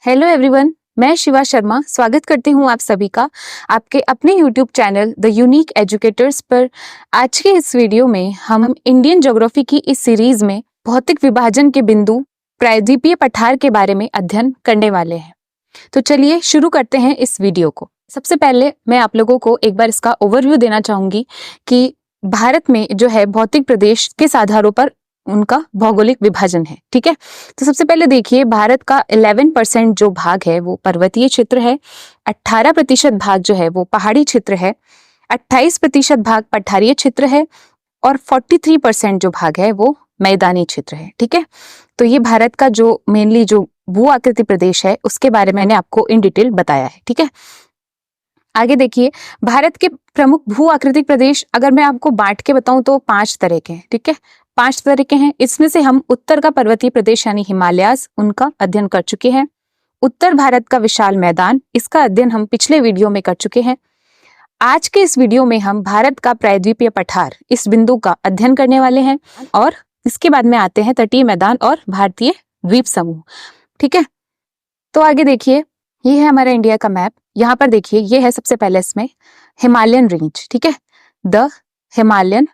Hello everyone, मैं शिवा शर्मा स्वागत करती हूँ आप सभी का आपके अपने YouTube channel the unique educators पर। आज के इस वीडियो में हम इंडियन ज्योग्राफी की इस सीरीज में भौतिक विभाजन के बिंदु प्रायद्वीपीय पठार के बारे में अध्ययन करने वाले हैं। तो चलिए शुरू करते हैं इस वीडियो को। सबसे पहले मैं आप लोगों को एक बार इसका ओवरव्यू देना चाहूंगी कि भारत में जो है भौतिक प्रदेश किस आधारों पर उनका भौगोलिक विभाजन है। ठीक है, तो सबसे पहले देखिए भारत का 11% जो भाग है वो पर्वतीय क्षेत्र है, 18% भाग जो है वो पहाड़ी क्षेत्र है, 28% भाग पठारीय क्षेत्र है और 43% जो भाग है वो मैदानी क्षेत्र है। ठीक है, तो ये भारत का जो मेनली जो भू आकृति प्रदेश है उसके बारे में मैंने आपको इन डिटेल बताया है। ठीक है, आगे देखिए भारत के प्रमुख भू आकृतिक प्रदेश अगर मैं आपको बांट के बताऊं तो 5 तरह के हैं। ठीक है, 5 तरह के हैं। इसमें से हम उत्तर का पर्वतीय प्रदेश यानी हिमालयाज उनका अध्ययन कर चुके हैं। उत्तर भारत का विशाल मैदान, इसका अध्ययन हम पिछले वीडियो में कर चुके हैं। आज के इस वीडियो में हम भारत का प्रायद्वीपीय पठार इस बिंदु का अध्ययन करने वाले हैं और इसके बाद में आते हैं तटीय मैदान और भारतीय द्वीप समूह। ठीक है, तो आगे देखिए ये है हमारा इंडिया का मैप। यहाँ पर देखिए ये है सबसे पहले इसमें हिमालयन रेंज। ठीक है, द हिमालयन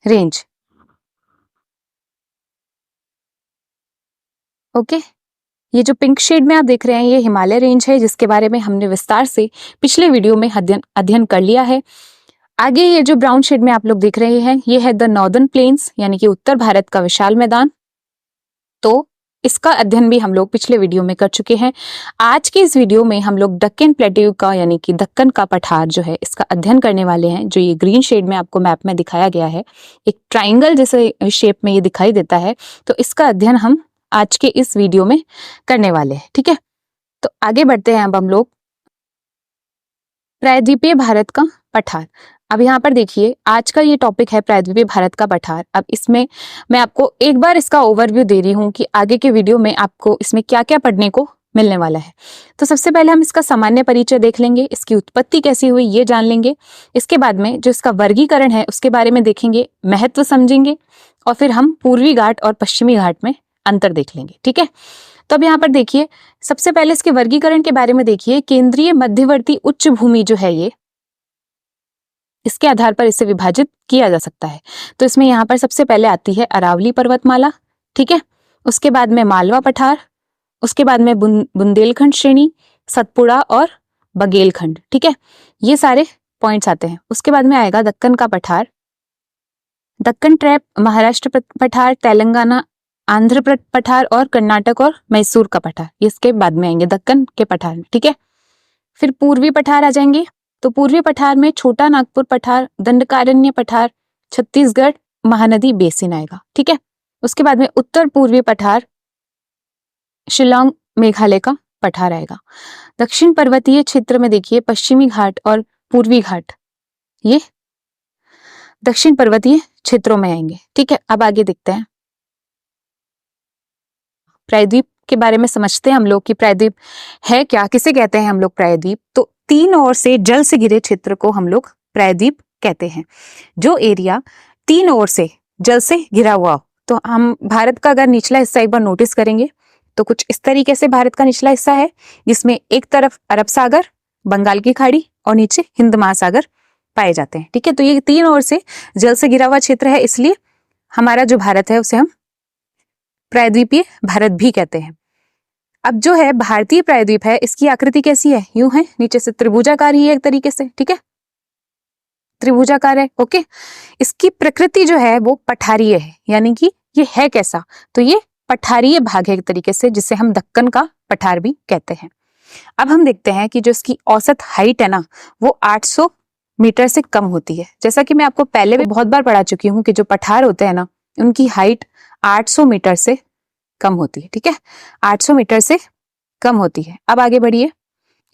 रेंज। ओके, ये जो पिंक शेड में आप देख रहे हैं ये हिमालय रेंज है जिसके बारे में हमने विस्तार से पिछले वीडियो में अध्ययन कर लिया है। आगे ये जो ब्राउन शेड में आप लोग देख रहे हैं ये है द नॉर्दर्न प्लेन्स यानी कि उत्तर भारत का विशाल मैदान। तो इसका अध्ययन भी हम लोग पिछले वीडियो में कर चुके हैं। आज के इस वीडियो में हम लोग दक्कन प्लेट्यू का यानी कि दक्कन का पठार जो है इसका अध्ययन करने वाले हैं। जो ये ग्रीन शेड में आपको मैप में दिखाया गया है, एक ट्राइंगल जैसे शेप में ये दिखाई देता है, तो इसका अध्ययन हम आज के इस वीडियो में करने वाले हैं। ठीक है, तो आगे बढ़ते हैं अब हम लोग प्रायद्वीपीय भारत का पठार। अब यहाँ पर देखिए आज का ये टॉपिक है प्रायद्वीपीय भारत का पठार। अब इसमें मैं आपको एक बार इसका ओवरव्यू दे रही हूँ कि आगे के वीडियो में आपको इसमें क्या क्या पढ़ने को मिलने वाला है। तो सबसे पहले हम इसका सामान्य परिचय देख लेंगे, इसकी उत्पत्ति कैसी हुई ये जान लेंगे। इसके बाद में जो इसका वर्गीकरण है उसके बारे में देखेंगे, महत्व समझेंगे और फिर हम पूर्वी घाट और पश्चिमी घाट में अंतर देख लेंगे। ठीक है, तो अब यहाँ पर देखिए सबसे पहले इसके वर्गीकरण के बारे में देखिए। केंद्रीय मध्यवर्ती उच्च भूमि जो है ये, इसके आधार पर इसे विभाजित किया जा सकता है। तो इसमें यहाँ पर सबसे पहले आती है अरावली पर्वतमाला। ठीक है, उसके बाद में मालवा पठार, उसके बाद में बुंदेलखंड श्रेणी, सतपुड़ा और बघेलखंड। ठीक है, ये सारे पॉइंट्स आते हैं। उसके बाद में आएगा दक्कन का पठार, दक्कन ट्रैप, महाराष्ट्र पठार, तेलंगाना आंध्र पठार और कर्नाटक और मैसूर का पठार, इसके बाद में आएंगे दक्कन के पठार में। ठीक है, फिर पूर्वी पठार आ जाएंगे। तो पूर्वी पठार में छोटा नागपुर पठार, दंडकारण्य पठार, छत्तीसगढ़ महानदी बेसिन आएगा। ठीक है, उसके बाद में उत्तर पूर्वी पठार, शिलोंग मेघालय का पठार आएगा। दक्षिण पर्वतीय क्षेत्र में देखिए पश्चिमी घाट और पूर्वी घाट, ये दक्षिण पर्वतीय क्षेत्रों में आएंगे। ठीक है, अब आगे देखते हैं प्रायद्वीप के बारे में समझते हैं हम लोग कि प्रायद्वीप है क्या, किसे कहते हैं हम लोग प्रायद्वीप। तो 3 ओर से जल से घिरे क्षेत्र को हम लोग प्रायद्वीप कहते हैं। जो एरिया 3 ओर से जल से घिरा हुआ हो, तो हम भारत का अगर निचला हिस्सा एक बार नोटिस करेंगे तो कुछ इस तरीके से भारत का निचला हिस्सा है, जिसमें एक तरफ अरब सागर, बंगाल की खाड़ी और नीचे हिंद महासागर पाए जाते हैं। ठीक है, तो ये 3 ओर से जल से घिरा हुआ क्षेत्र है, इसलिए हमारा जो भारत है उसे हम प्रायद्वीपीय भारत भी कहते हैं। अब जो है भारतीय प्रायद्वीप है, इसकी आकृति कैसी है, यूं है, नीचे से त्रिभुजाकार ही है एक तरीके से। ठीक है, त्रिभुजाकार है। ओके, इसकी प्रकृति जो है वो पठारीय है, यानी कि ये है कैसा, तो ये पठारीय भाग है एक तरीके से, जिसे हम दक्कन का पठार भी कहते हैं। अब हम देखते हैं कि जो इसकी औसत हाइट है ना वो 800 मीटर से कम होती है। जैसा कि मैं आपको पहले भी बहुत बार पढ़ा चुकी हूँ कि जो पठार होते हैं ना उनकी हाइट 800 मीटर से कम होती है। ठीक है, 800 मीटर से कम होती है। अब आगे बढ़िए,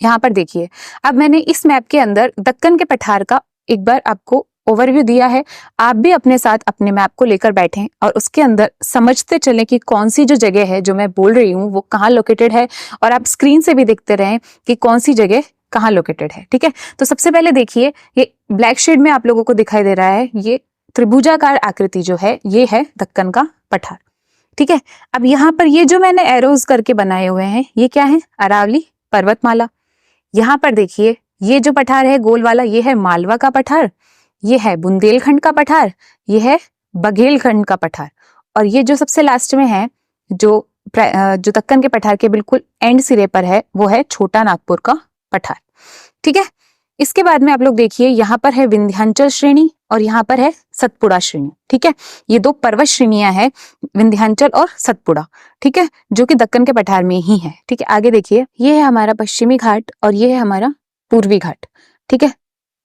यहाँ पर देखिए अब मैंने इस मैप के अंदर दक्कन के पठार का एक बार आपको ओवरव्यू दिया है। आप भी अपने साथ अपने मैप को लेकर बैठें और उसके अंदर समझते चलें कि कौन सी जो जगह है जो मैं बोल रही हूँ वो कहाँ लोकेटेड है, और आप स्क्रीन से भी देखते रहें कि कौन सी जगह कहाँ लोकेटेड है। ठीक है, तो सबसे पहले देखिए ये ब्लैक शेड में आप लोगों को दिखाई दे रहा है, ये त्रिभुजाकार आकृति जो है ये है दक्कन का पठार। ठीक है। अब यहाँ पर ये जो मैंने एरोज करके बनाए हुए हैं ये क्या है, अरावली पर्वतमाला। यहाँ पर देखिए ये जो पठार है गोल वाला, ये है मालवा का पठार, ये है बुंदेलखंड का पठार, ये है बघेलखंड का पठार, और ये जो सबसे लास्ट में है जो दक्कन के पठार के बिल्कुल एंड सिरे पर है वो है छोटा नागपुर का पठार। ठीक है। इसके बाद में आप लोग देखिए यहाँ पर है विंध्याचल श्रेणी और यहाँ पर है सतपुड़ा श्रेणी। ठीक है, ये दो पर्वत श्रेणियां हैं, विंध्याचल और सतपुड़ा। ठीक है, जो कि दक्कन के पठार में ही है। ठीक है, आगे देखिए ये है हमारा पश्चिमी घाट और ये है हमारा पूर्वी घाट। ठीक है,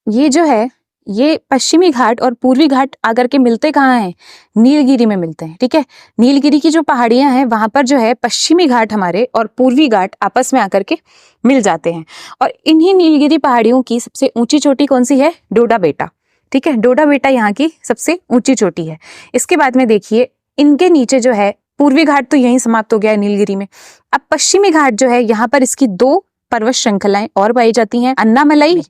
ये जो है ये पश्चिमी घाट और पूर्वी घाट आकर के मिलते कहाँ हैं, नीलगिरी में मिलते हैं। ठीक है, नीलगिरी की जो पहाड़ियां हैं वहां पर जो है पश्चिमी घाट हमारे और पूर्वी घाट आपस में आकर के मिल जाते हैं। और इन्हीं नीलगिरी पहाड़ियों की सबसे ऊंची चोटी कौन सी है, डोडा बेटा। ठीक है, डोडा बेटा यहाँ की सबसे ऊंची चोटी है। इसके बाद में देखिए इनके नीचे जो है पूर्वी घाट तो यहीं समाप्त हो गया है नीलगिरी में। अब पश्चिमी घाट जो है यहाँ पर इसकी दो पर्वत श्रृंखलाएं और पाई जाती हैं, अन्नामलाई।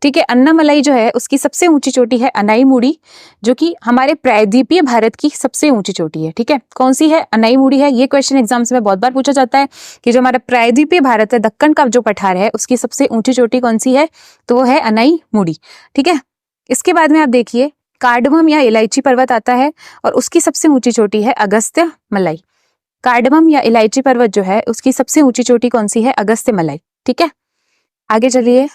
ठीक है, अन्नामलाई जो है उसकी सबसे ऊंची चोटी है अनाईमुड़ी, जो कि हमारे प्रायद्वीपीय भारत की सबसे ऊंची चोटी है। ठीक है, कौन सी है, अनाईमुड़ी है। ये क्वेश्चन एग्जाम्स में बहुत बार पूछा जाता है कि जो हमारा प्रायद्वीपीय भारत है, दक्कन का जो पठार है, उसकी सबसे ऊंची चोटी कौन सी है, तो वो है अनाईमुड़ी। ठीक है, इसके बाद में आप देखिए कार्डमम या इलायची पर्वत आता है और उसकी सबसे ऊंची चोटी है अगस्त्य मलाई। कार्डमम या इलायची पर्वत जो है उसकी सबसे ऊंची चोटी कौन सी है, अगस्त्य मलाई। ठीक है, आगे चलिए।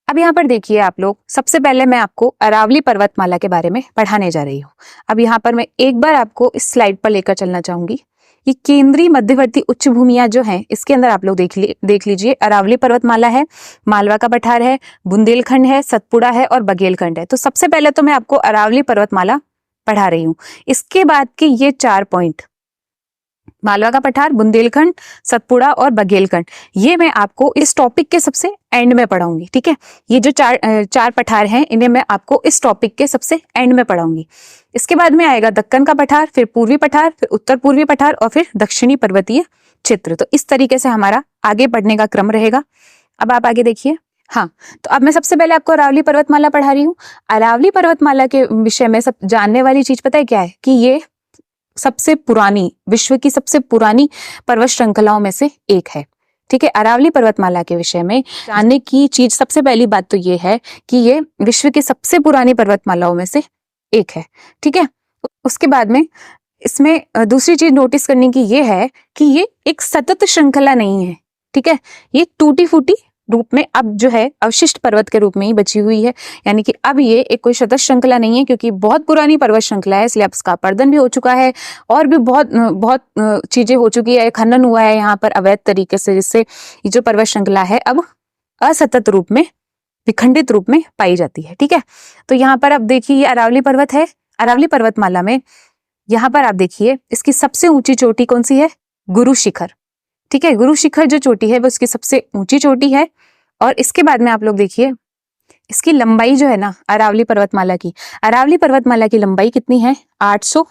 अब यहाँ पर देखिए आप लोग, सबसे पहले मैं आपको अरावली पर्वतमाला के बारे में पढ़ाने जा रही हूँ। अब यहाँ पर मैं एक बार आपको इस स्लाइड पर लेकर चलना चाहूंगी। ये केंद्रीय मध्यवर्ती उच्च भूमियां जो हैं इसके अंदर आप लोग देख लीजिए, अरावली पर्वतमाला है, मालवा का पठार है, बुंदेलखंड है, सतपुड़ा है और बघेलखंड है। तो सबसे पहले तो मैं आपको अरावली पर्वतमाला पढ़ा रही हूँ। इसके बाद के ये 4 पॉइंट, मालवा का पठार, बुंदेलखंड, सतपुड़ा और बघेलखंड, ये मैं आपको इस टॉपिक के सबसे एंड में पढ़ाऊंगी। ठीक है, ये जो चार पठार हैं इन्हें मैं आपको इस टॉपिक के सबसे एंड में पढ़ाऊंगी। इसके बाद में आएगा दक्कन का पठार, फिर पूर्वी पठार, फिर उत्तर पूर्वी पठार और फिर दक्षिणी पर्वतीय क्षेत्र। तो इस तरीके से हमारा आगे बढ़ने का क्रम रहेगा। अब आप आगे देखिए। हाँ, तो अब मैं सबसे पहले आपको अरावली पर्वतमाला पढ़ा रही हूँ। अरावली पर्वतमाला के विषय में सब जानने वाली चीज पता है क्या है, कि ये सबसे पुरानी, विश्व की सबसे पुरानी पर्वत श्रृंखलाओं में से एक है। ठीक है, अरावली पर्वतमाला के विषय में जानने की चीज सबसे पहली बात तो ये है कि ये विश्व की सबसे पुरानी पर्वतमालाओं में से एक है। ठीक है, उसके बाद में इसमें दूसरी चीज नोटिस करने की ये है कि ये एक सतत श्रृंखला नहीं है। ठीक है, ये टूटी फूटी रूप में अब जो है अवशिष्ट पर्वत के रूप में ही बची हुई है, यानी कि अब ये एक कोई सतत श्रृंखला नहीं है, क्योंकि बहुत पुरानी पर्वत श्रृंखला है, इसलिए अब इसका अपरदन भी हो चुका है और भी बहुत चीजें हो चुकी है, खनन हुआ है यहाँ पर अवैध तरीके से, जिससे ये जो पर्वत श्रृंखला है अब असतत रूप में, विखंडित रूप में पाई जाती है। ठीक है, तो यहाँ पर अब देखिए ये अरावली पर्वत है। अरावली पर्वतमाला में यहाँ पर आप देखिए इसकी सबसे ऊंची चोटी कौन सी है, गुरु शिखर। ठीक है, गुरु शिखर जो चोटी है वो इसकी सबसे ऊंची चोटी है। और इसके बाद में आप लोग देखिए इसकी लंबाई जो है ना, अरावली पर्वतमाला की लंबाई कितनी है, 800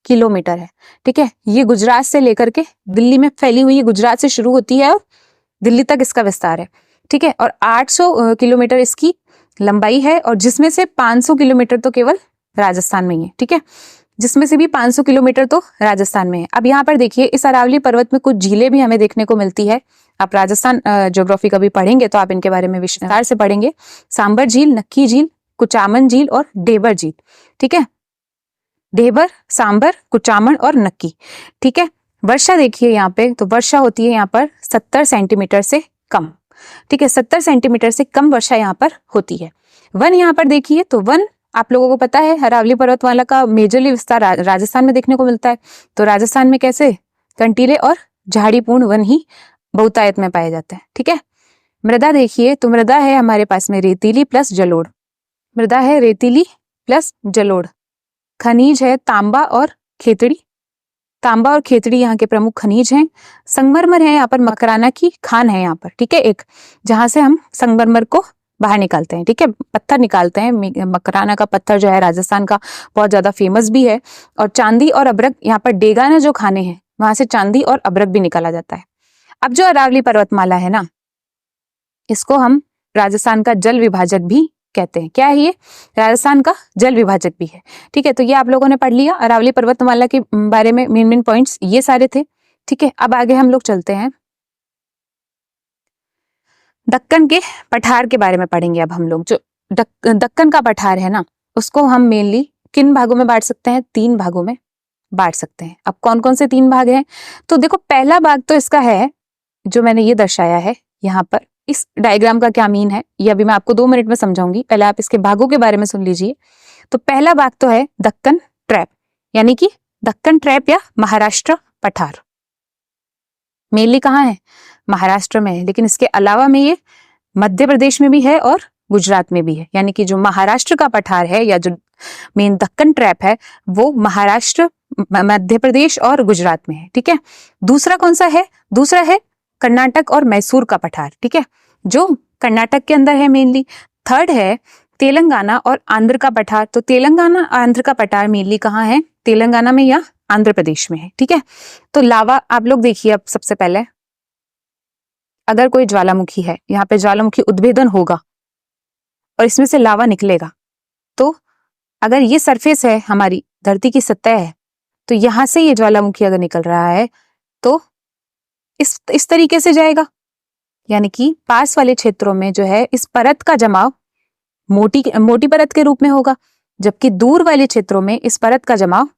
किलोमीटर है। ठीक है, ये गुजरात से लेकर के दिल्ली में फैली हुई है, गुजरात से शुरू होती है और दिल्ली तक इसका विस्तार है। ठीक है, और 800 किलोमीटर इसकी लंबाई है, और जिसमें से 500 किलोमीटर तो केवल राजस्थान में ही है। ठीक है, जिसमें से भी 500 किलोमीटर तो राजस्थान में है। अब यहाँ पर देखिए इस अरावली पर्वत में कुछ झीलें भी हमें देखने को मिलती है। आप राजस्थान ज्योग्राफी कभी पढ़ेंगे तो आप इनके बारे में विस्तार से पढ़ेंगे। सांबर झील, नक्की झील, कुचामन झील और ढेबर झील। ठीक है, ढेबर, सांबर, कुचामन और नक्की। ठीक है, वर्षा देखिए यहाँ पे, तो वर्षा होती है यहाँ पर 70 सेंटीमीटर से कम। ठीक है, 70 सेंटीमीटर से कम वर्षा यहाँ पर होती है। वन यहाँ पर देखिए, तो वन आप लोगों को पता है अरावली पर्वतमाला का मेजरली विस्तार राजस्थान में देखने को मिलता है। तो राजस्थान में कैसे कंटीले और झाड़ीपूर्ण वन ही बहुतायत में पाए जाते हैं। ठीक है, मृदा देखिए, तो मृदा है हमारे पास में रेतीली प्लस जलोढ़। मृदा है रेतीली प्लस जलोढ़। खनिज है तांबा और खेतड़ी। तांबा और खेतड़ी यहाँ के प्रमुख खनिज हैं। संगमरमर है यहाँ पर, मकराना की खान है यहाँ पर। ठीक है, एक जहां से हम संगमरमर को बाहर निकालते हैं। ठीक है, पत्थर निकालते हैं। मकराना का पत्थर जो है राजस्थान का बहुत ज्यादा फेमस भी है। और चांदी और अब्रक, यहाँ पर डेगाना जो खाने हैं वहां से चांदी और अब्रक भी निकाला जाता है। अब जो अरावली पर्वतमाला है ना, इसको हम राजस्थान का जल विभाजक भी कहते हैं। क्या है ये? राजस्थान का जल विभाजक भी है। ठीक है, तो ये आप लोगों ने पढ़ लिया। अरावली पर्वतमाला के बारे में मेन पॉइंट्स ये सारे थे। ठीक है, अब आगे हम लोग चलते हैं, दक्कन के पठार के बारे में पढ़ेंगे। अब हम लोग जो दक्कन का पठार है ना, उसको हम मेनली किन भागों में बांट सकते हैं? 3 भागों में बांट सकते हैं। अब कौन कौन से 3 भाग हैं? तो देखो, पहला भाग तो इसका है जो मैंने ये दर्शाया है यहाँ पर। इस डायग्राम का क्या मीन है ये अभी मैं आपको 2 मिनट में समझाऊंगी, पहले आप इसके भागों के बारे में सुन लीजिए। तो पहला भाग तो है दक्कन ट्रैप, यानी कि दक्कन ट्रैप या महाराष्ट्र पठार। मेनली कहाँ है? महाराष्ट्र में है, लेकिन इसके अलावा में ये मध्य प्रदेश में भी है और गुजरात में भी है। यानी कि जो महाराष्ट्र का पठार है या जो मेन दक्कन ट्रैप है वो महाराष्ट्र, मध्य प्रदेश और गुजरात में है। ठीक है, दूसरा कौन सा है? दूसरा है कर्नाटक और मैसूर का पठार। ठीक है, जो कर्नाटक के अंदर है मेनली। थर्ड है तेलंगाना और आंध्र का पठार। तो तेलंगाना आंध्र का पठार मेनली कहाँ है? तेलंगाना में या आंध्र प्रदेश में है। ठीक है, तो लावा आप लोग देखिए। अब सबसे पहले अगर कोई ज्वालामुखी है, यहाँ पे ज्वालामुखी उद्भेदन होगा और इसमें से लावा निकलेगा, तो अगर ये सरफेस है, हमारी धरती की सतह है, तो यहां से ये ज्वालामुखी अगर निकल रहा है तो इस तरीके से जाएगा। यानी कि पास वाले क्षेत्रों में जो है इस परत का जमाव मोटी परत के रूप में होगा, जबकि दूर वाले क्षेत्रों में इस परत का जमाव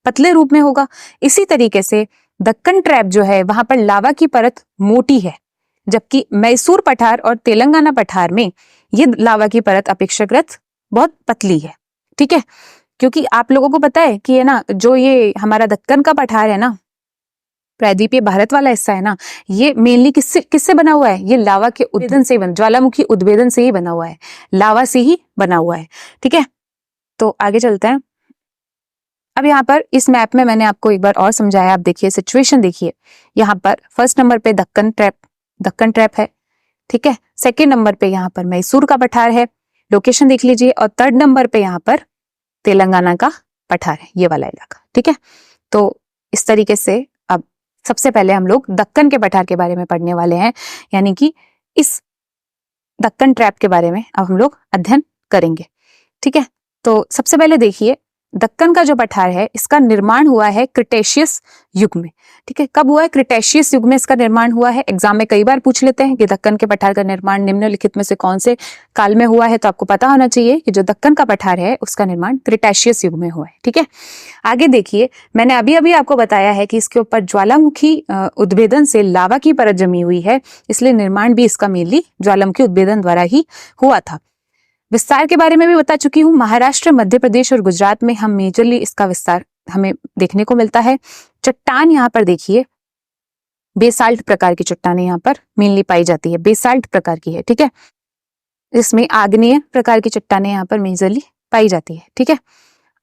पतले रूप में होगा। इसी तरीके से दक्कन ट्रैप जो है वहां पर लावा की परत मोटी है, जबकि मैसूर पठार और तेलंगाना पठार में ये लावा की परत अपेक्षाकृत बहुत पतली है। ठीक है, क्योंकि आप लोगों को पता है कि है ना, जो ये हमारा दक्कन का पठार है ना, प्रायद्वीपीय भारत वाला हिस्सा है ना, ये मेनली किससे बना हुआ है? ये लावा के उद्भेदन से ज्वालामुखी उद्भेदन से ही बना हुआ है, लावा से ही बना हुआ है। ठीक है, तो आगे चलते हैं। अब यहाँ पर इस मैप में मैंने आपको एक बार और समझाया। आप देखिए, सिचुएशन देखिए। यहाँ पर फर्स्ट नंबर पे दक्कन ट्रैप है। ठीक है, सेकेंड नंबर पे यहाँ पर मैसूर का पठार है, लोकेशन देख लीजिए, और थर्ड नंबर पे यहाँ पर तेलंगाना का पठार है, ये वाला इलाका। ठीक है, तो इस तरीके से अब सबसे पहले हम लोग दक्कन के पठार के बारे में पढ़ने वाले हैं, यानी कि इस दक्कन ट्रैप के बारे में अब हम लोग अध्ययन करेंगे। ठीक है, तो सबसे पहले देखिए, दक्कन का जो पठार है इसका निर्माण हुआ है क्रिटेशियस युग में। ठीक है, कब हुआ है? क्रिटेशियस युग में इसका निर्माण हुआ है। एग्जाम में कई बार पूछ लेते हैं कि दक्कन के पठार का निर्माण निम्नलिखित में से कौन से काल में हुआ है, तो आपको पता होना चाहिए कि जो दक्कन का पठार है उसका निर्माण क्रिटेशियस युग में हुआ है। ठीक है, आगे देखिए, मैंने अभी अभी आपको बताया है कि इसके ऊपर ज्वालामुखी उद्भेदन से लावा की परत जमी हुई है, इसलिए निर्माण भी इसका मेनली ज्वालामुखी उद्भेदन द्वारा ही हुआ था। विस्तार के बारे में भी बता चुकी हूँ। महाराष्ट्र, मध्य प्रदेश और गुजरात में हम मेजरली इसका विस्तार हमें देखने को मिलता है। चट्टान यहाँ पर देखिए, बेसाल्ट प्रकार की चट्टानें यहाँ पर मेनली पाई जाती है, बेसाल्ट प्रकार की है। ठीक है, इसमें आग्नेय प्रकार की चट्टानें यहाँ पर मेजरली पाई जाती है। ठीक है,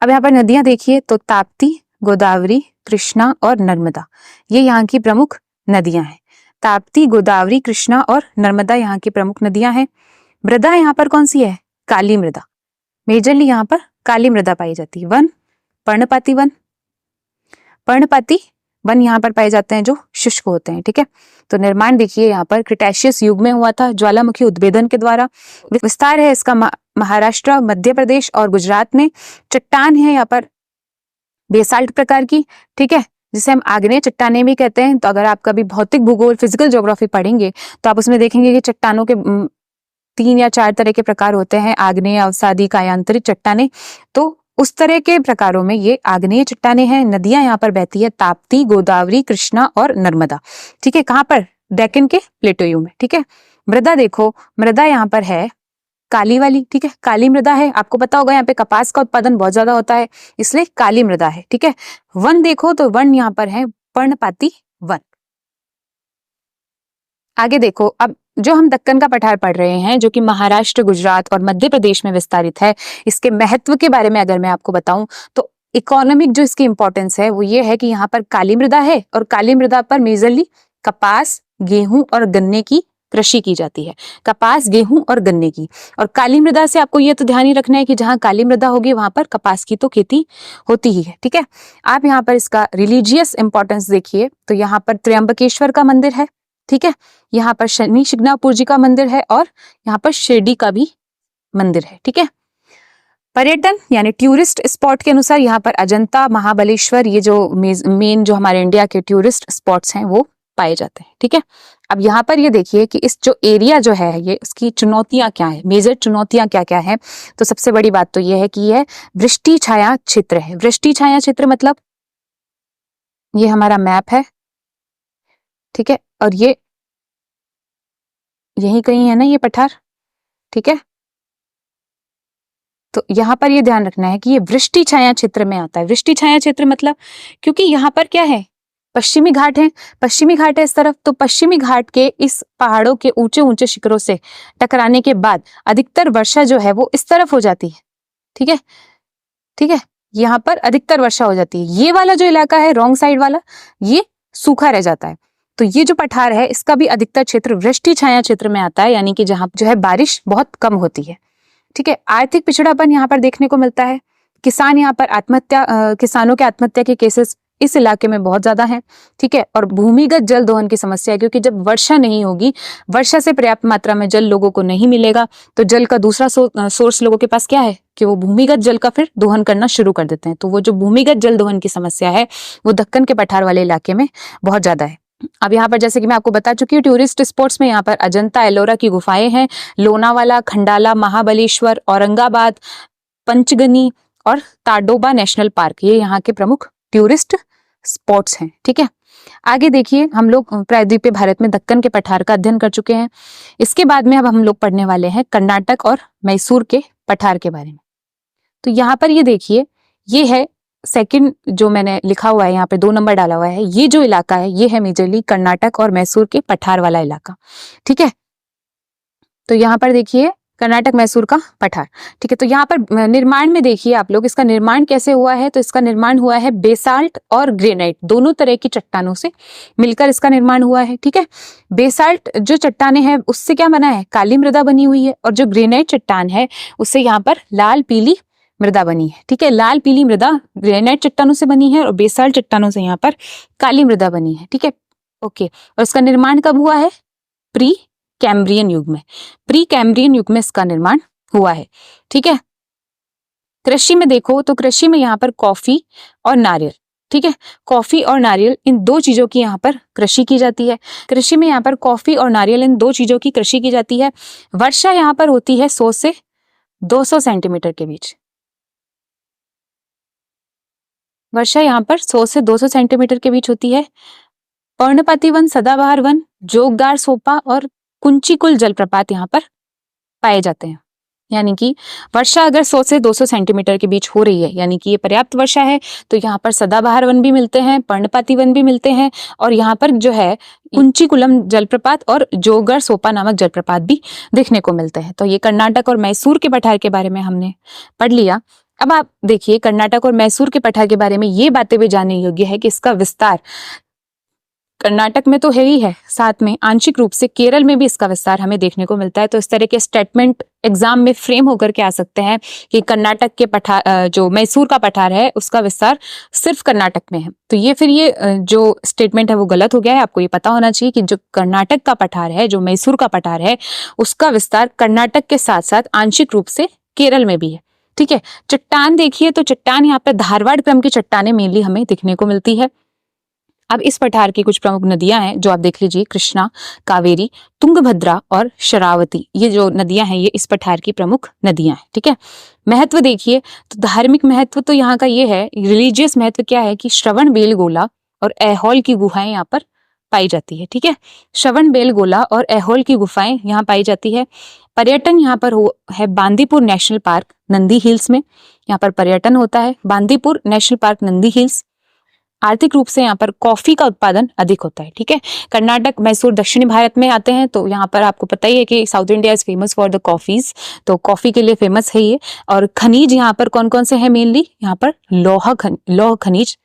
अब यहाँ पर नदियां देखिए, तो ताप्ती, गोदावरी, कृष्णा और नर्मदा, ये यहाँ की प्रमुख नदियां हैं। ताप्ती, गोदावरी, कृष्णा और नर्मदा यहाँ की प्रमुख नदियां हैं। मृदा यहाँ पर कौन सी है? काली मृदा, मेजरली यहाँ पर काली मृदा पाई जाती है। वन, पर्णपाती वन यहाँ पर पाए जाते हैं जो शुष्क होते हैं। ठीक है, तो निर्माण देखिए यहाँ पर क्रिटेशियस युग में हुआ था, ज्वालामुखी उद्भेदन के द्वारा। विस्तार है इसका महाराष्ट्र, मध्य प्रदेश और गुजरात में। चट्टान है यहाँ पर बेसाल्ट प्रकार की। ठीक है, जिसे हम आग्नेय चट्टानें भी कहते हैं। तो अगर आप कभी भौतिक भूगोल, फिजिकल ज्योग्राफी पढ़ेंगे तो आप उसमें देखेंगे कि चट्टानों के 3 या 4 तरह के प्रकार होते हैं, आग्नेय, अवसादी, कायांतरित चट्टानें। तो उस तरह के प्रकारों में ये आग्नेय चट्टानें हैं। नदियां यहाँ पर बहती है, ताप्ती, गोदावरी, कृष्णा और नर्मदा। ठीक है, कहाँ पर? डेक्कन के प्लेटोयू में। ठीक है, मृदा देखो, मृदा यहाँ पर है काली वाली। ठीक है, काली मृदा है। आपको पता होगा यहाँ पे कपास का उत्पादन बहुत ज्यादा होता है, इसलिए काली मृदा है। ठीक है, वन देखो तो वन यहाँ पर है पर्णपाती वन। आगे देखो, अब जो हम दक्कन का पठार पढ़ रहे हैं, जो कि महाराष्ट्र, गुजरात और मध्य प्रदेश में विस्तारित है, इसके महत्व के बारे में अगर मैं आपको बताऊं तो इकोनॉमिक जो इसकी इंपॉर्टेंस है वो ये है कि यहाँ पर काली मृदा है, और काली मृदा पर मेजरली कपास, गेहूं और गन्ने की कृषि की जाती है। कपास, गेहूं और गन्ने की। और काली मृदा से आपको ये तो ध्यान ही रखना है कि जहां काली मृदा होगी वहां पर कपास की तो खेती होती ही है। ठीक है, आप यहाँ पर इसका रिलीजियस इंपॉर्टेंस देखिए, तो यहाँ पर त्र्यंबकेश्वर का मंदिर है। ठीक है, यहाँ पर शनि शिंगणापुर जी का मंदिर है, और यहाँ पर शिरडी का भी मंदिर है। ठीक है, पर्यटन यानी टूरिस्ट स्पॉट के अनुसार यहाँ पर अजंता, महाबलेश्वर, ये जो मेन जो हमारे इंडिया के टूरिस्ट स्पॉट्स हैं वो पाए जाते हैं। ठीक है, अब यहाँ पर ये देखिए कि इस जो एरिया जो है ये उसकी चुनौतियां क्या है, मेजर चुनौतियां क्या क्या है। तो सबसे बड़ी बात तो ये है कि यह वृष्टि छाया क्षेत्र है। वृष्टि छाया क्षेत्र मतलब ये हमारा मैप है, ठीक है, और ये यही कहीं है ना ये पठार। ठीक है, तो यहाँ पर ये ध्यान रखना है कि ये वृष्टि छाया क्षेत्र में आता है। वृष्टि छाया क्षेत्र मतलब क्योंकि यहाँ पर क्या है, पश्चिमी घाट है, पश्चिमी घाट है इस तरफ, तो पश्चिमी घाट के इस पहाड़ों के ऊंचे ऊंचे शिखरों से टकराने के बाद अधिकतर वर्षा जो है वो इस तरफ हो जाती है। ठीक है, ठीक है, यहाँ पर अधिकतर वर्षा हो जाती है। ये वाला जो इलाका है रॉन्ग साइड वाला, ये सूखा रह जाता है। तो ये जो पठार है इसका भी अधिकतर क्षेत्र वृष्टि छाया क्षेत्र में आता है, यानी कि जहाँ जो है बारिश बहुत कम होती है। ठीक है, आर्थिक पिछड़ापन यहाँ पर देखने को मिलता है। किसान यहाँ पर आत्महत्या, किसानों के आत्महत्या के केसेस इस इलाके में बहुत ज्यादा हैं। ठीक है, और भूमिगत जल दोहन की समस्या है, क्योंकि जब वर्षा नहीं होगी, वर्षा से पर्याप्त मात्रा में जल लोगों को नहीं मिलेगा, तो जल का दूसरा सोर्स लोगों के पास क्या है कि वो भूमिगत जल का फिर दोहन करना शुरू कर देते हैं। तो वो जो भूमिगत जल दोहन की समस्या है वो दक्कन के पठार वाले इलाके में बहुत ज्यादा है। अब यहाँ पर जैसे कि मैं आपको बता चुकी हूँ टूरिस्ट स्पॉट्स में यहाँ पर अजंता एलोरा की गुफाएं हैं, लोनावाला, खंडाला, महाबलेश्वर, औरंगाबाद, पंचगनी और ताडोबा नेशनल पार्क, ये यहाँ के प्रमुख टूरिस्ट स्पॉट्स हैं। ठीक है, आगे देखिए, हम लोग प्रायद्वीपीय भारत में दक्कन के पठार का अध्ययन कर चुके हैं। इसके बाद में अब हम लोग पढ़ने वाले हैं कर्नाटक और मैसूर के पठार के बारे में। तो यहाँ पर ये देखिए, ये है सेकंड जो मैंने लिखा हुआ है, यहाँ पे 2 नंबर डाला हुआ है, ये जो इलाका है ये है मेजरली कर्नाटक और मैसूर के पठार वाला इलाका। ठीक है, तो यहाँ पर देखिए कर्नाटक मैसूर का पठार। ठीक है, तो यहाँ पर निर्माण में देखिए आप लोग, इसका निर्माण कैसे हुआ है, तो इसका निर्माण हुआ है बेसाल्ट और ग्रेनाइट दोनों तरह की चट्टानों से मिलकर इसका निर्माण हुआ है। ठीक है, बेसाल्ट जो चट्टाने हैं उससे क्या बना है, काली मृदा बनी हुई है, और जो ग्रेनाइट चट्टान है उससे यहाँ पर लाल पीली मृदा बनी है। ठीक है, लाल पीली मृदा ग्रेनाइट चट्टानों से बनी है और बेसाल्ट चट्टानों से यहाँ पर काली मृदा बनी है। ठीक है, ओके, और इसका निर्माण कब हुआ है, प्री कैम्ब्रियन युग में, प्री कैम्ब्रियन युग में इसका निर्माण हुआ है। ठीक है, कृषि में देखो तो कृषि में यहाँ पर कॉफी और नारियल, ठीक है, कॉफी और नारियल इन 2 चीजों की यहाँ पर कृषि की जाती है। कृषि में यहाँ पर कॉफी और नारियल इन 2 चीजों की कृषि की जाती है। वर्षा यहाँ पर होती है 100 से 200 सेंटीमीटर के बीच। वर्षा यहाँ पर 100 से 200 सेंटीमीटर के बीच होती है। पर्णपाती वन, सदाबहार वन, जोगदार सोपा और कुंचिकुल जलप्रपात यहाँ पर पाए जाते हैं। यानी कि वर्षा अगर 100 से 200 सेंटीमीटर के बीच हो रही है, यानी कि ये पर्याप्त वर्षा है, तो यहाँ पर सदाबहार वन भी मिलते हैं, पर्णपाती वन भी मिलते हैं, और यहाँ पर जो है कुंचिकुलम जलप्रपात और जोगर सोपा नामक जलप्रपात भी देखने को मिलते हैं। तो ये कर्नाटक और मैसूर के पठार के बारे में हमने पढ़ लिया। अब आप देखिए कर्नाटक और मैसूर के पठार के बारे में ये बातें भी जानने योग्य है कि इसका विस्तार कर्नाटक में तो है ही है, साथ में आंशिक रूप से केरल में भी इसका विस्तार हमें देखने को मिलता है। तो इस तरह के स्टेटमेंट एग्जाम में फ्रेम होकर के आ सकते हैं कि कर्नाटक के पठार, जो मैसूर का पठार है उसका विस्तार सिर्फ कर्नाटक में है। तो ये फिर ये जो स्टेटमेंट है वो गलत हो गया है। आपको ये पता होना चाहिए कि जो कर्नाटक का पठार है, जो मैसूर का पठार है, उसका विस्तार कर्नाटक के साथ साथ आंशिक रूप से केरल में भी है। ठीक है, चट्टान देखिए तो चट्टान यहाँ पे धारवाड़ क्रम की चट्टानें मेनली हमें देखने को मिलती है। अब इस पठार की कुछ प्रमुख नदियां हैं जो आप देख लीजिए, कृष्णा, कावेरी, तुंगभद्रा और शरावती, ये जो नदियां हैं ये इस पठार की प्रमुख नदियां हैं। ठीक है, महत्व देखिए तो धार्मिक महत्व तो यहाँ का ये है, रिलीजियस महत्व क्या है कि श्रवण बेलगोला और ऐहोल की गुफाएं यहाँ पर पाई जाती है। ठीक है, श्रवण बेलगोला और ऐहोल की गुफाएं यहाँ पाई जाती है। पर्यटन यहाँ पर है Bandipur national park Nandi hills में, यहाँ पर पर्यटन होता है, Bandipur national park Nandi hills. आर्थिक रूप से यहाँ पर कॉफी का उत्पादन अधिक होता है। ठीक है, कर्नाटक मैसूर दक्षिणी भारत में आते हैं, तो यहाँ पर आपको पता ही है कि south India is famous for the coffees, तो कॉफी के लिए फेमस है ये। और खनिज यहाँ पर कौन कौन से हैं मेनली, यहाँ पर लौह खनिज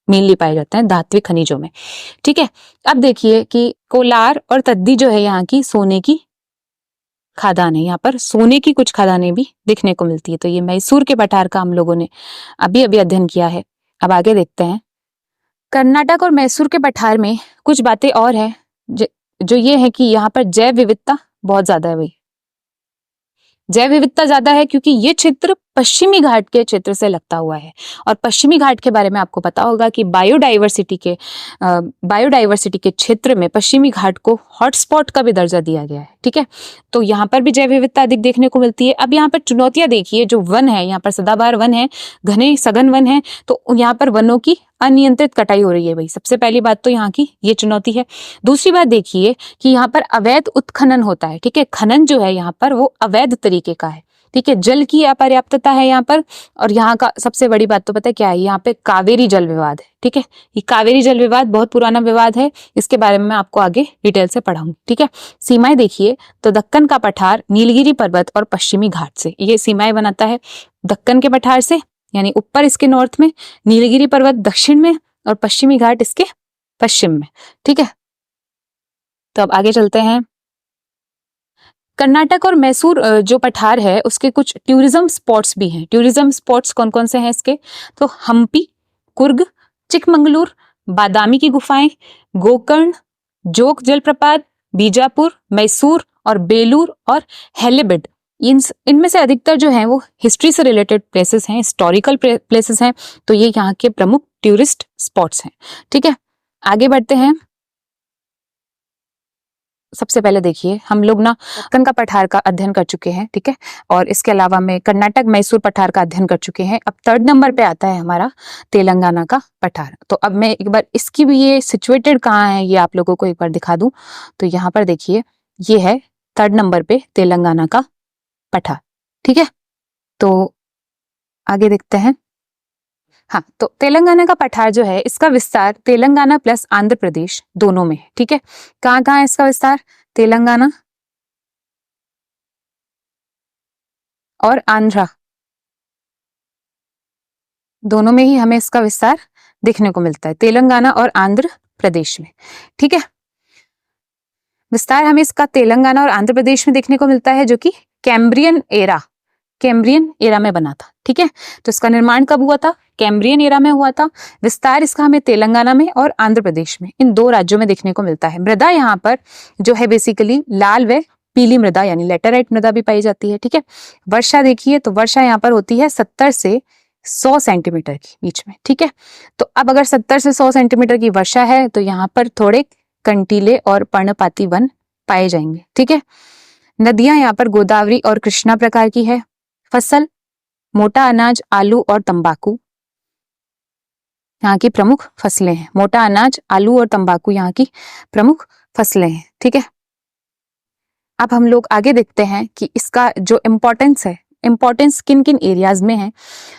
मेनली पाए जाते हैं धात्विक खनिजों में। ठीक है, अब देखिए कि कोलार और तद्दी जो है यहाँ की सोने की खादान है, यहाँ पर सोने की कुछ खादानें भी देखने को मिलती है। तो ये मैसूर के पठार का हम लोगों ने अभी अभी अध्ययन किया है। अब आगे देखते हैं, कर्नाटक और मैसूर के पठार में कुछ बातें और हैं जो ये है कि यहाँ पर जैव विविधता बहुत ज्यादा है भाई। जैव विविधता ज्यादा है क्योंकि ये क्षेत्र पश्चिमी घाट के क्षेत्र से लगता हुआ है। और पश्चिमी घाट के बारे में आपको पता होगा कि बायोडाइवर्सिटी के क्षेत्र में पश्चिमी घाट को हॉटस्पॉट का भी दर्जा दिया गया है। ठीक है, तो यहाँ पर भी जैव विविधता अधिक देखने को मिलती है। अब यहाँ पर चुनौतियां देखिए, जो वन है, यहाँ पर सदाबहार वन है, घने सघन वन है, तो यहाँ पर वनों की अनियंत्रित कटाई हो रही है। भाई सबसे पहली बात तो यहाँ की ये चुनौती है। दूसरी बात देखिए कि यहाँ पर अवैध उत्खनन होता है। ठीक है, खनन जो है यहाँ पर वो अवैध तरीके का है। ठीक है, जल की अपर्याप्तता है यहाँ पर। और यहाँ का सबसे बड़ी बात तो पता है क्या है, यहाँ पे कावेरी जल विवाद है। ठीक है, ये कावेरी जल विवाद बहुत पुराना विवाद है, इसके बारे में मैं आपको आगे डिटेल से पढ़ाऊंगी। ठीक है, सीमाएं देखिए तो दक्कन का पठार नीलगिरी पर्वत और पश्चिमी घाट से ये सीमाएं बनाता है। दक्कन के पठार से यानी ऊपर इसके नॉर्थ में, नीलगिरी पर्वत दक्षिण में और पश्चिमी घाट इसके पश्चिम में। ठीक है, तो अब आगे चलते हैं। कर्नाटक और मैसूर जो पठार है उसके कुछ टूरिज्म स्पॉट्स भी हैं। टूरिज्म स्पॉट्स कौन कौन से हैं इसके, तो हम्पी, कुर्ग, चिकमंगलूर, बादामी की गुफाएं, गोकर्ण, जोग जलप्रपात, बीजापुर, मैसूर और बेलूर और हेलेबिड। इनमें से अधिकतर जो हैं वो हिस्ट्री से रिलेटेड प्लेसेस हैं, हिस्टोरिकल प्लेसेस हैं, तो ये यहाँ के प्रमुख टूरिस्ट स्पॉट्स हैं। ठीक है, आगे बढ़ते हैं। सबसे पहले देखिए हम लोग ना दक्कन का पठार का अध्ययन कर चुके हैं। ठीक है, और इसके अलावा में कर्नाटक मैसूर पठार का अध्ययन कर चुके हैं। अब थर्ड नंबर पे आता है हमारा तेलंगाना का पठार। तो अब मैं एक बार इसकी भी ये सिचुएटेड कहाँ है ये आप लोगों को एक बार दिखा दूं। तो यहाँ पर देखिए ये है थर्ड नंबर पे तेलंगाना का पठार। ठीक है, तो आगे देखते हैं। हाँ, तो तेलंगाना का पठार जो है इसका विस्तार तेलंगाना प्लस आंध्र प्रदेश दोनों में है। ठीक है, कहाँ कहाँ है इसका विस्तार, तेलंगाना और आंध्रा दोनों में ही हमें इसका विस्तार देखने को मिलता है, तेलंगाना और आंध्र प्रदेश में। ठीक है, विस्तार हमें इसका तेलंगाना और आंध्र प्रदेश में देखने को मिलता है जो कि कैम्ब्रियन एरा में बना था। ठीक है, तो इसका निर्माण कब हुआ था, कैम्ब्रियन एरा में हुआ था। विस्तार इसका हमें तेलंगाना में और आंध्र प्रदेश में, इन दो राज्यों में देखने को मिलता है। मृदा यहाँ पर जो है बेसिकली लाल व पीली मृदा यानी लेटेराइट मृदा भी पाई जाती है। ठीक है, वर्षा देखिए तो वर्षा यहाँ पर होती है 70 से 100 सेंटीमीटर के बीच में। ठीक है, तो अब अगर 70 से 100 सेंटीमीटर की वर्षा है तो यहाँ पर थोड़े कंटीले और पर्णपाती वन पाए जाएंगे। ठीक है, नदियां यहाँ पर गोदावरी और कृष्णा प्रकार की है। फसल मोटा अनाज, आलू और तंबाकू यहाँ की प्रमुख फसलें हैं। मोटा अनाज, आलू और तंबाकू यहाँ की प्रमुख फसलें हैं। ठीक है, अब हम लोग आगे देखते हैं कि इसका जो इम्पोर्टेंस है, इम्पोर्टेंस किन किन एरियाज में है।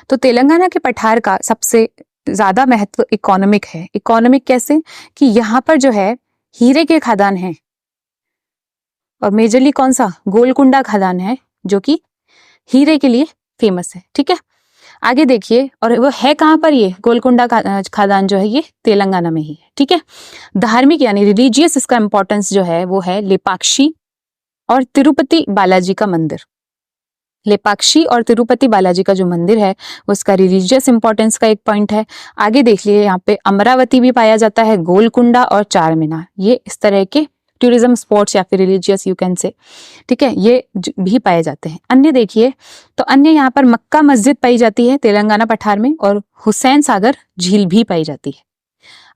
तो तेलंगाना के पठार का सबसे ज्यादा महत्व इकोनॉमिक है। इकोनॉमिक कैसे, कि यहाँ पर जो है हीरे के खदान हैं और मेजरली कौन सा, गोलकुंडा खदान है जो कि हीरे के लिए फेमस है। ठीक है, आगे देखिए, और वो है कहाँ पर, ये गोलकुंडा खदान जो है ये तेलंगाना में ही है। ठीक है, धार्मिक यानी रिलीजियस इसका इंपॉर्टेंस जो है वो है लेपाक्षी और तिरुपति बालाजी का मंदिर। लेपाक्षी और तिरुपति बालाजी का जो मंदिर है वो इसका रिलीजियस इंपॉर्टेंस का एक पॉइंट है। आगे देख लिए यहाँ पे अमरावती भी पाया जाता है, गोलकुंडा और चार मीनार, ये इस तरह के टूरिज्म स्पॉट्स या फिर रिलीजियस यू कैन से। ठीक है, ये भी पाए जाते हैं। अन्य देखिए तो अन्य यहाँ पर मक्का मस्जिद पाई जाती है तेलंगाना पठार में, और हुसैन सागर झील भी पाई जाती है।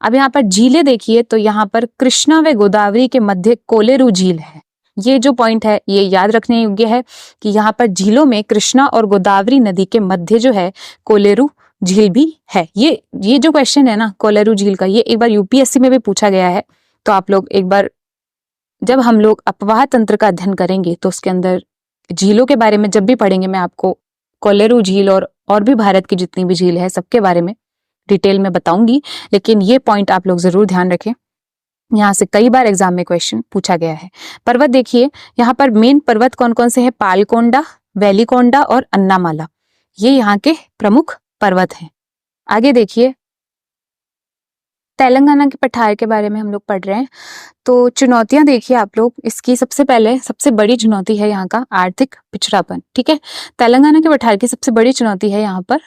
अब यहाँ पर झीलें देखिए तो यहाँ पर कृष्णा व गोदावरी के मध्य कोलेरू झील है। ये जो पॉइंट है ये याद रखने योग्य है कि यहाँ पर झीलों में कृष्णा और गोदावरी नदी के मध्य जो है कोलेरू झील भी है। ये जो क्वेश्चन है ना कोलेरू झील का, ये एक बार यूपीएससी में भी पूछा गया है। तो आप लोग एक बार जब हम लोग अपवाह तंत्र का अध्ययन करेंगे तो उसके अंदर झीलों के बारे में जब भी पढ़ेंगे, मैं आपको कोलेरू झील और भी भारत की जितनी भी झील है सबके बारे में डिटेल में बताऊंगी। लेकिन ये पॉइंट आप लोग जरूर ध्यान रखें, यहाँ से कई बार एग्जाम में क्वेश्चन पूछा गया है। पर्वत देखिए, यहाँ पर मेन पर्वत कौन कौन से हैं, पालकोंडा, वैलीकोंडा और अन्नामाला, ये यहाँ के प्रमुख पर्वत हैं। आगे देखिए तेलंगाना के पठार के बारे में हम लोग पढ़ रहे हैं। तो चुनौतियां देखिए आप लोग, इसकी सबसे पहले सबसे बड़ी चुनौती है यहाँ का आर्थिक पिछड़ापन। ठीक है, तेलंगाना के पठार की सबसे बड़ी चुनौती है यहाँ पर,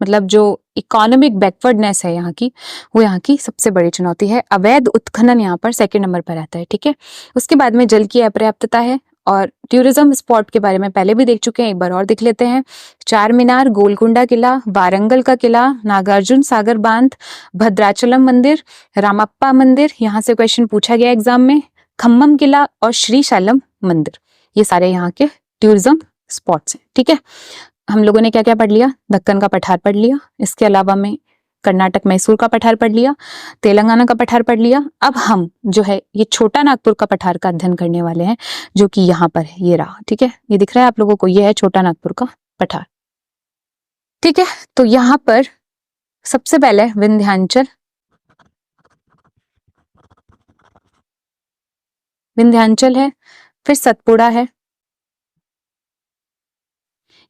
मतलब जो इकोनॉमिक बैकवर्डनेस है यहाँ की, वो यहाँ की सबसे बड़ी चुनौती है। अवैध उत्खनन यहाँ पर सेकंड नंबर पर आता है। ठीक है, उसके बाद में जल की अपर्याप्तता है और टूरिज्म स्पॉट के बारे में पहले भी देख चुके हैं, एक बार और देख लेते हैं। चार मीनार, गोलकुंडा किला, वारंगल का किला, नागार्जुन सागर बांध, भद्राचलम मंदिर, रामप्पा मंदिर, यहाँ से क्वेश्चन पूछा गया एग्जाम में, खम्मम किला और श्रीशैलम मंदिर, ये सारे यहाँ के टूरिज्म स्पॉट्स हैं। ठीक है, हम लोगों ने क्या क्या पढ़ लिया? दक्कन का पठार पढ़ लिया, इसके अलावा में कर्नाटक मैसूर का पठार पढ़ लिया, तेलंगाना का पठार पढ़ लिया। अब हम जो है ये छोटा नागपुर का पठार का अध्ययन करने वाले हैं, जो कि यहाँ पर है, ये रहा। ठीक है, ये दिख रहा है आप लोगों को, ये है छोटा नागपुर का पठार। ठीक है, तो यहाँ पर सबसे पहले विंध्याचल, विंध्याचल है, फिर सतपुड़ा है,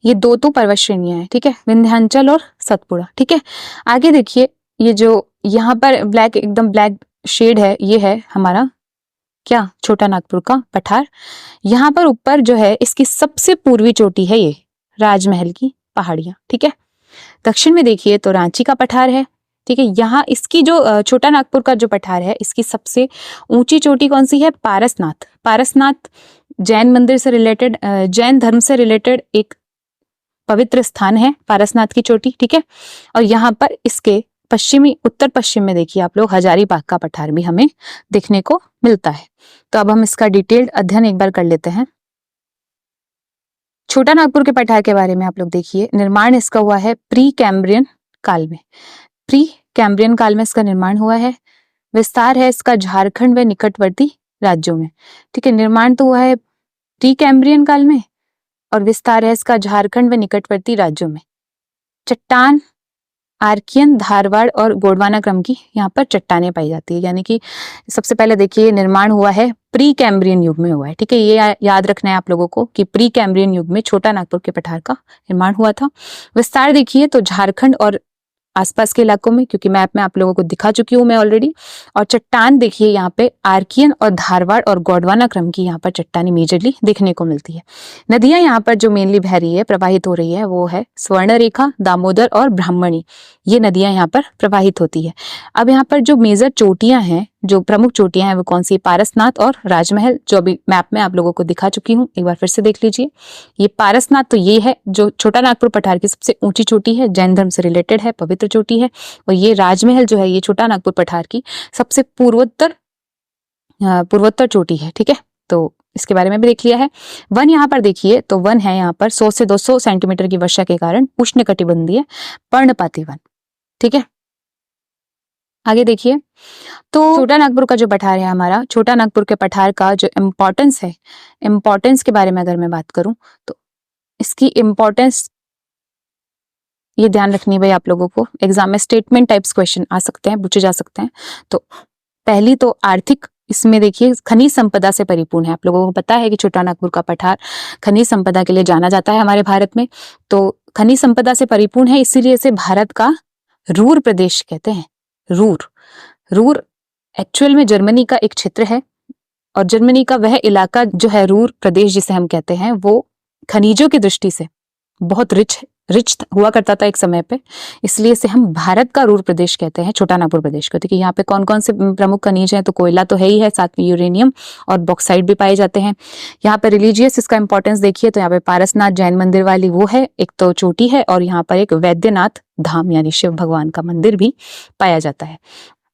ये दो तो पर्वत श्रेणियां हैं। ठीक है, विंध्याचल और सतपुड़ा। ठीक है, आगे देखिए, ये जो यहाँ पर ब्लैक, एकदम ब्लैक शेड है, ये है हमारा क्या? छोटा नागपुर का पठार। यहाँ पर ऊपर जो है इसकी सबसे पूर्वी चोटी है ये राजमहल की पहाड़ियां। ठीक है, दक्षिण में देखिए तो रांची का पठार है। ठीक है, यहाँ इसकी जो छोटा नागपुर का जो पठार है, इसकी सबसे ऊंची चोटी कौन सी है? पारसनाथ। पारसनाथ जैन मंदिर से रिलेटेड, जैन धर्म से रिलेटेड एक पवित्र स्थान है पारसनाथ की चोटी। ठीक है, और यहाँ पर इसके पश्चिमी, उत्तर पश्चिम में देखिए आप लोग हजारीबाग का पठार भी हमें देखने को मिलता है। तो अब हम इसका डिटेल्ड अध्ययन एक बार कर लेते हैं। छोटा नागपुर के पठार के बारे में आप लोग देखिए, निर्माण इसका हुआ है प्री कैम्ब्रियन काल में। प्री कैम्ब्रियन काल में इसका निर्माण हुआ है। विस्तार है इसका झारखंड व निकटवर्ती राज्यों में। ठीक है, निर्माण तो हुआ है प्री कैम्ब्रियन काल में और विस्तार है इसका झारखंड व निकटवर्ती राज्यों में। चट्टान आर्कियन, धारवाड़ और गोंडवाना क्रम की यहाँ पर चट्टानें पाई जाती है। यानी कि सबसे पहले देखिए निर्माण हुआ है प्री कैम्ब्रियन युग में हुआ है। ठीक है, ये याद रखना है आप लोगों को कि प्री कैम्ब्रियन युग में छोटा नागपुर के पठार का निर्माण हुआ था। विस्तार देखिए तो झारखंड और आसपास के इलाकों में, क्योंकि मैप में आप लोगों को दिखा चुकी हूं मैं ऑलरेडी। और चट्टान देखिए यहाँ पे आर्कियन और धारवाड़ और गोंडवाना क्रम की यहाँ पर चट्टानें मेजरली देखने को मिलती है। नदियां यहाँ पर जो मेनली बह रही है, प्रवाहित हो रही है, वो है स्वर्णरेखा, दामोदर और ब्राह्मणी। ये नदियां यहाँ पर प्रवाहित होती है। अब यहाँ पर जो मेजर चोटियां हैं, जो प्रमुख चोटियां हैं, वो कौन सी? पारसनाथ और राजमहल, जो अभी मैप में आप लोगों को दिखा चुकी हूँ, एक बार फिर से देख लीजिए। ये पारसनाथ तो ये है जो छोटा नागपुर पठार की सबसे ऊंची चोटी है, जैन धर्म से रिलेटेड है, पवित्र चोटी है। और ये राजमहल जो है, ये छोटा नागपुर पठार की सबसे पूर्वोत्तर चोटी है। ठीक है, तो इसके बारे में भी देख लिया है। वन यहाँ पर देखिए तो वन है यहाँ पर 100 से 200 सेंटीमीटर की वर्षा के कारण उष्णकटिबंधीय पर्णपाती वन। ठीक है, आगे देखिए तो छोटा नागपुर का जो पठार है हमारा, छोटा नागपुर के पठार का जो इम्पोर्टेंस है, इम्पोर्टेंस के बारे में अगर मैं बात करूं तो इसकी इम्पोर्टेंस ये ध्यान रखनी भाई आप लोगों को, एग्जाम में स्टेटमेंट टाइप्स क्वेश्चन आ सकते हैं, पूछे जा सकते हैं। तो पहली तो आर्थिक, इसमें देखिए खनिज संपदा से परिपूर्ण है। आप लोगों को पता है कि छोटा नागपुर का पठार खनिज संपदा के लिए जाना जाता है हमारे भारत में। तो खनिज संपदा से परिपूर्ण है, इसीलिए इसे भारत का रूर प्रदेश कहते हैं। रूर एक्चुअल में जर्मनी का एक क्षेत्र है और जर्मनी का वह इलाका जो है रूर प्रदेश जिसे हम कहते हैं, वो खनिजों की दृष्टि से बहुत रिच हुआ करता था एक समय पे, इसलिए इसे हम भारत का रूर प्रदेश कहते हैं, छोटा नागपुर प्रदेश को। देखिए यहाँ पे कौन कौन से प्रमुख खनिज हैं, तो कोयला तो है ही है, साथ में यूरेनियम और बॉक्साइट भी पाए जाते हैं। यहाँ पे रिलीजियस इसका इंपॉर्टेंस देखिए तो यहाँ पे पारसनाथ जैन मंदिर वाली वो है, एक तो चोटी है, और यहाँ पर एक वैद्यनाथ धाम यानी शिव भगवान का मंदिर भी पाया जाता है।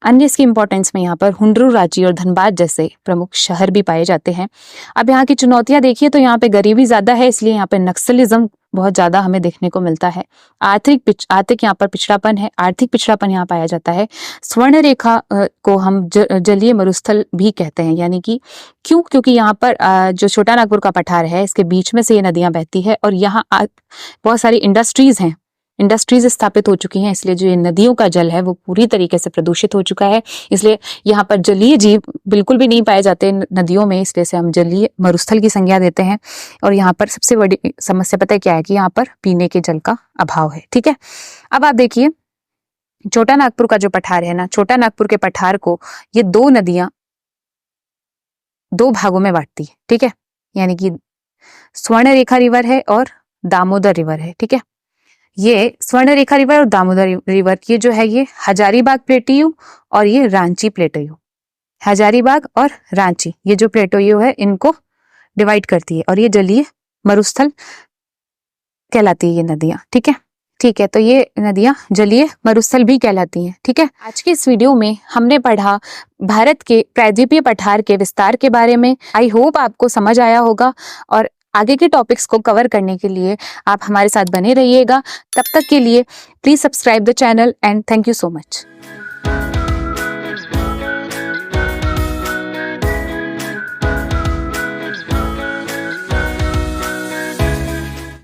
अन्य इसकी इंपॉर्टेंस में यहाँ पर हुंडरू, रांची और धनबाद जैसे प्रमुख शहर भी पाए जाते हैं। अब यहाँ की चुनौतियां देखिए तो यहाँ पे गरीबी ज्यादा है, इसलिए यहाँ पे नक्सलिज्म बहुत ज्यादा हमें देखने को मिलता है। आर्थिक यहाँ पर पिछड़ापन है, आर्थिक पिछड़ापन यहाँ पाया जाता है। स्वर्ण रेखा को हम जलीय मरुस्थल भी कहते हैं, यानी कि क्योंकि यहाँ पर जो छोटा नागपुर का पठार है, इसके बीच में से ये नदियां बहती है और यहाँ बहुत सारी इंडस्ट्रीज स्थापित हो चुकी हैं, इसलिए जो ये नदियों का जल है वो पूरी तरीके से प्रदूषित हो चुका है। इसलिए यहाँ पर जलीय जीव बिल्कुल भी नहीं पाए जाते नदियों में, इसलिए से हम जलीय मरुस्थल की संज्ञा देते हैं। और यहाँ पर सबसे बड़ी समस्या पता है क्या है कि यहाँ पर पीने के जल का अभाव है। ठीक है, अब आप देखिए छोटा नागपुर का जो पठार है ना, छोटा नागपुर के पठार को ये दो नदियां दो भागों में बांटती है। ठीक है, यानी कि स्वर्ण रेखा रिवर है और दामोदर रिवर है। ठीक है, ये स्वर्ण रेखा रिवर और दामोदर रिवर, ये जो है ये हजारीबाग प्लेटियो और ये रांची प्लेटियो, हजारीबाग और रांची, ये जो प्लेटियो है इनको डिवाइड करती है और ये जलीय मरुस्थल कहलाती है ये नदियां। ठीक है, ठीक है, तो ये नदियां जलीय मरुस्थल भी कहलाती हैं। ठीक है, आज के इस वीडियो में हमने पढ़ा भारत के प्रायद्वीपीय पठार के विस्तार के बारे में। आई होप आपको समझ आया होगा और आगे के टॉपिक्स को कवर करने के लिए आप हमारे साथ बने रहिएगा। तब तक के लिए please subscribe the channel and thank you so much.